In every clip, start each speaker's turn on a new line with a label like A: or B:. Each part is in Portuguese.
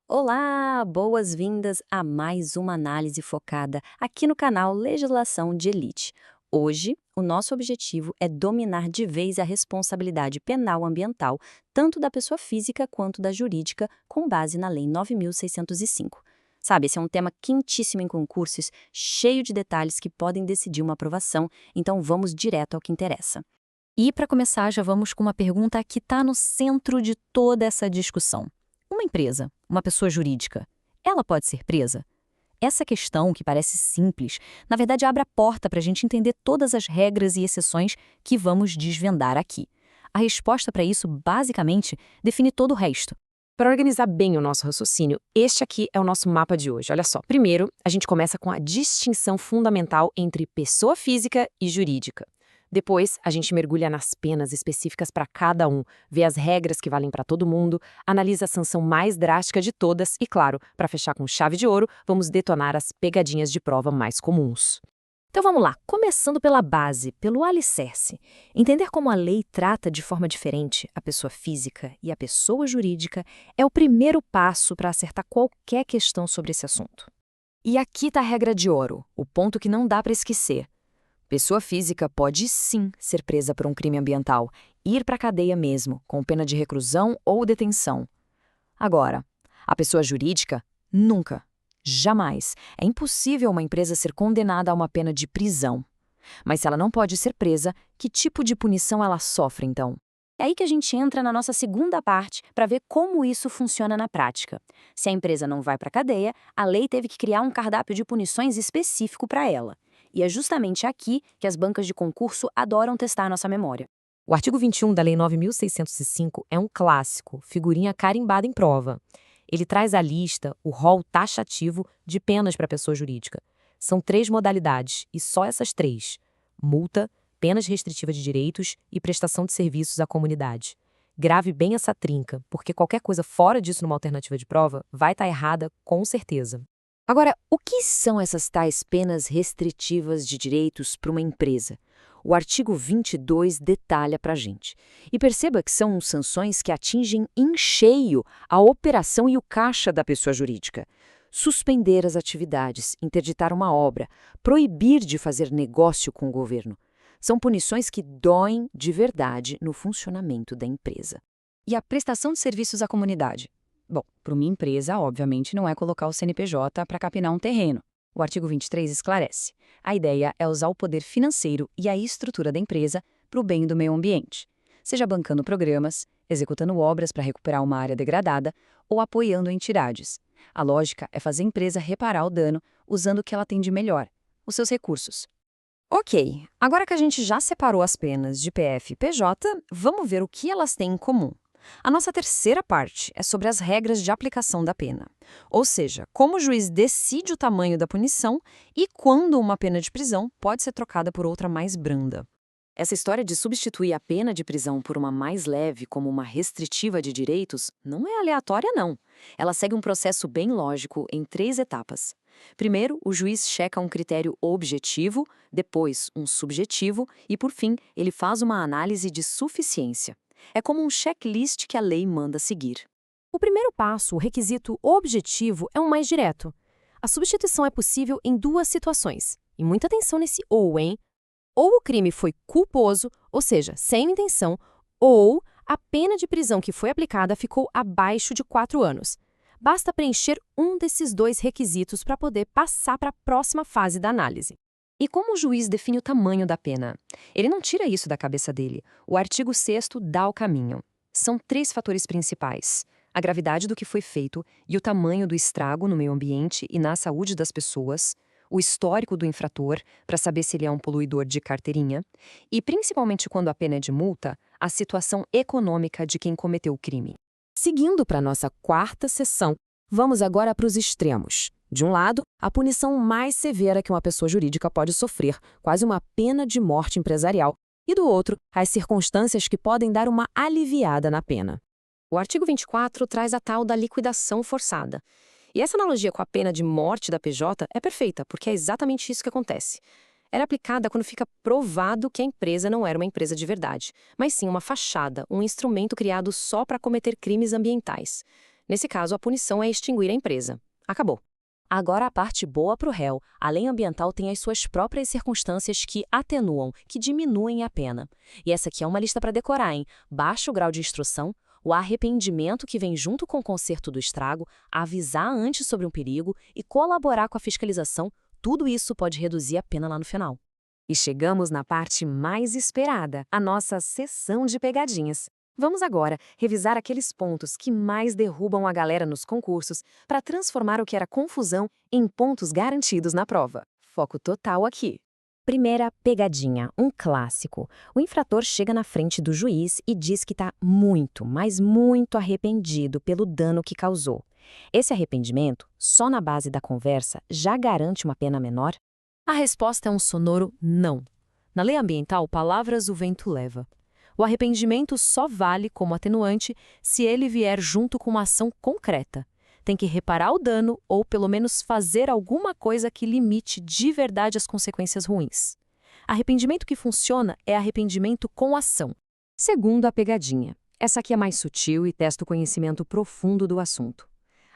A: Olá, boas-vindas a mais uma análise focada aqui no canal Legislação de Elite. Hoje, o nosso objetivo é dominar de vez a responsabilidade penal ambiental, tanto da pessoa física quanto da jurídica, com base na Lei 9.605. Sabe, esse é um tema quentíssimo em concursos, cheio de detalhes que podem decidir uma aprovação, então vamos direto ao que interessa. E para começar, já vamos com uma pergunta que está no centro de toda essa discussão. Uma empresa, uma pessoa jurídica, ela pode ser presa? Essa questão, que parece simples, na verdade abre a porta para a gente entender todas as regras e exceções que vamos desvendar aqui. A resposta para isso, basicamente, define todo o resto.
B: Para organizar bem o nosso raciocínio, este aqui é o nosso mapa de hoje. Olha só, primeiro, a gente começa com a distinção fundamental entre pessoa física e jurídica. Depois, a gente mergulha nas penas específicas para cada um, vê as regras que valem para todo mundo, analisa a sanção mais drástica de todas e, claro, para fechar com chave de ouro, vamos detonar as pegadinhas de prova mais comuns.
C: Então vamos lá, começando pela base, pelo alicerce. Entender como a lei trata de forma diferente a pessoa física e a pessoa jurídica é o primeiro passo para acertar qualquer questão sobre esse assunto.
D: E aqui está a regra de ouro, o ponto que não dá para esquecer. Pessoa física pode sim ser presa por um crime ambiental, ir para a cadeia mesmo, com pena de reclusão ou detenção. Agora, a pessoa jurídica, nunca, jamais. É impossível uma empresa ser condenada a uma pena de prisão. Mas se ela não pode ser presa, que tipo de punição ela sofre então?
A: É aí que a gente entra na nossa segunda parte para ver como isso funciona na prática. Se a empresa não vai para a cadeia, a lei teve que criar um cardápio de punições específico para ela. E é justamente aqui que as bancas de concurso adoram testar nossa memória.
B: O artigo 21 da Lei 9.605 é um clássico, figurinha carimbada em prova. Ele traz à lista o rol taxativo de penas para a pessoa jurídica. São 3 modalidades, e só essas 3: multa, penas restritivas de direitos e prestação de serviços à comunidade. Grave bem essa trinca, porque qualquer coisa fora disso numa alternativa de prova vai estar errada com certeza.
D: Agora, o que são essas tais penas restritivas de direitos para uma empresa? O artigo 22 detalha para a gente. E perceba que são sanções que atingem em cheio a operação e o caixa da pessoa jurídica. Suspender as atividades, interditar uma obra, proibir de fazer negócio com o governo. São punições que doem de verdade no funcionamento da empresa.
E: E a prestação de serviços à comunidade? Bom, para uma empresa, obviamente, não é colocar o CNPJ para capinar um terreno. O artigo 23 esclarece. A ideia é usar o poder financeiro e a estrutura da empresa para o bem do meio ambiente, seja bancando programas, executando obras para recuperar uma área degradada ou apoiando entidades. A lógica é fazer a empresa reparar o dano usando o que ela tem de melhor, os seus recursos.
C: Ok, agora que a gente já separou as penas de PF e PJ, vamos ver o que elas têm em comum. A nossa terceira parte é sobre as regras de aplicação da pena, ou seja, como o juiz decide o tamanho da punição e quando uma pena de prisão pode ser trocada por outra mais branda.
D: Essa história de substituir a pena de prisão por uma mais leve, como uma restritiva de direitos, não é aleatória, não. Ela segue um processo bem lógico em 3 etapas. Primeiro, o juiz checa um critério objetivo, depois um subjetivo e, por fim, ele faz uma análise de suficiência. É como um checklist que a lei manda seguir.
C: O primeiro passo, o requisito objetivo, é o mais direto. A substituição é possível em 2 situações. E muita atenção nesse ou, hein? Ou o crime foi culposo, ou seja, sem intenção, ou a pena de prisão que foi aplicada ficou abaixo de 4 anos. Basta preencher um desses 2 requisitos para poder passar para a próxima fase da análise.
E: E como o juiz define o tamanho da pena? Ele não tira isso da cabeça dele. O artigo 6º dá o caminho. São 3 fatores principais: a gravidade do que foi feito e o tamanho do estrago no meio ambiente e na saúde das pessoas, o histórico do infrator, para saber se ele é um poluidor de carteirinha, e, principalmente quando a pena é de multa, a situação econômica de quem cometeu o crime.
B: Seguindo para a nossa 4ª sessão, vamos agora para os extremos. De um lado, a punição mais severa que uma pessoa jurídica pode sofrer, quase uma pena de morte empresarial, e do outro, as circunstâncias que podem dar uma aliviada na pena.
E: O artigo 24 traz a tal da liquidação forçada. E essa analogia com a pena de morte da PJ é perfeita, porque é exatamente isso que acontece. Era aplicada quando fica provado que a empresa não era uma empresa de verdade, mas sim uma fachada, um instrumento criado só para cometer crimes ambientais.
C: Nesse caso, a punição é extinguir a empresa. Acabou.
A: Agora a parte boa para o réu. A lei ambiental tem as suas próprias circunstâncias que atenuam, que diminuem a pena. E essa aqui é uma lista para decorar, hein? Baixo grau de instrução, o arrependimento que vem junto com o conserto do estrago, avisar antes sobre um perigo e colaborar com a fiscalização, tudo isso pode reduzir a pena lá no final.
B: E chegamos na parte mais esperada, a nossa sessão de pegadinhas. Vamos agora revisar aqueles pontos que mais derrubam a galera nos concursos para transformar o que era confusão em pontos garantidos na prova. Foco total aqui.
A: Primeira pegadinha, um clássico. O infrator chega na frente do juiz e diz que está muito, mas muito arrependido pelo dano que causou. Esse arrependimento, só na base da conversa, já garante uma pena menor?
C: A resposta é um sonoro não. Na lei ambiental, palavras o vento leva. O arrependimento só vale como atenuante se ele vier junto com uma ação concreta. Tem que reparar o dano ou, pelo menos, fazer alguma coisa que limite de verdade as consequências ruins. Arrependimento que funciona é arrependimento com ação.
B: Segunda pegadinha. Essa aqui é mais sutil e testa o conhecimento profundo do assunto.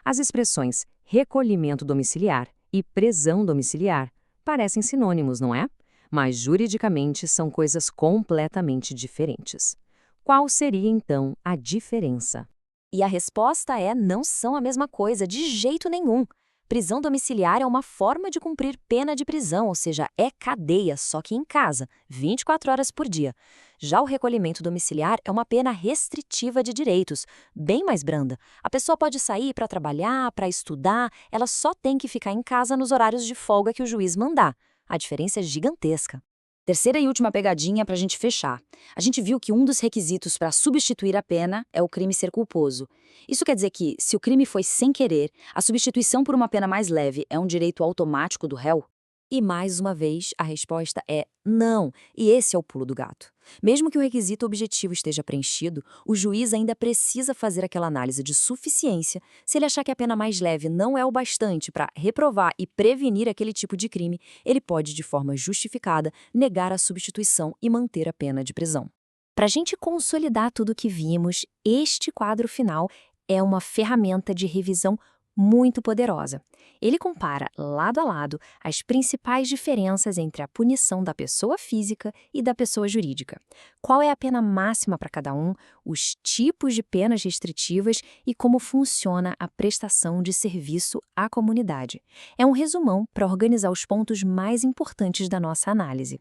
B: As expressões recolhimento domiciliar e prisão domiciliar parecem sinônimos, não é? Mas juridicamente são coisas completamente diferentes. Qual seria, então, a diferença?
A: E a resposta é: não são a mesma coisa, de jeito nenhum. Prisão domiciliar é uma forma de cumprir pena de prisão, ou seja, é cadeia, só que em casa, 24 horas por dia. Já o recolhimento domiciliar é uma pena restritiva de direitos, bem mais branda. A pessoa pode sair para trabalhar, para estudar, ela só tem que ficar em casa nos horários de folga que o juiz mandar. A diferença é gigantesca.
E: Terceira e última pegadinha para a gente fechar. A gente viu que um dos requisitos para substituir a pena é o crime ser culposo. Isso quer dizer que, se o crime foi sem querer, a substituição por uma pena mais leve é um direito automático do réu?
A: E mais uma vez, a resposta é não, e esse é o pulo do gato. Mesmo que o requisito objetivo esteja preenchido, o juiz ainda precisa fazer aquela análise de suficiência. Se ele achar que a pena mais leve não é o bastante para reprovar e prevenir aquele tipo de crime, ele pode, de forma justificada, negar a substituição e manter a pena de prisão. Para a gente consolidar tudo o que vimos, este quadro final é uma ferramenta de revisão muito poderosa. Ele compara, lado a lado, as principais diferenças entre a punição da pessoa física e da pessoa jurídica. Qual é a pena máxima para cada um, os tipos de penas restritivas e como funciona a prestação de serviço à comunidade. É um resumão para organizar os pontos mais importantes da nossa análise.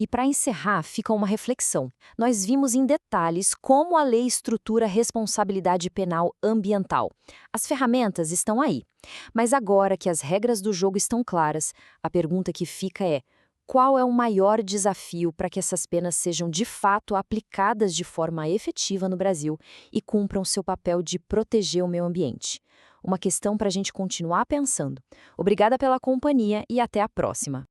A: E para encerrar, fica uma reflexão. Nós vimos em detalhes como a lei estrutura a responsabilidade penal ambiental. As ferramentas estão aí. Mas agora que as regras do jogo estão claras, a pergunta que fica é: qual é o maior desafio para que essas penas sejam de fato aplicadas de forma efetiva no Brasil e cumpram seu papel de proteger o meio ambiente? Uma questão para a gente continuar pensando. Obrigada pela companhia e até a próxima.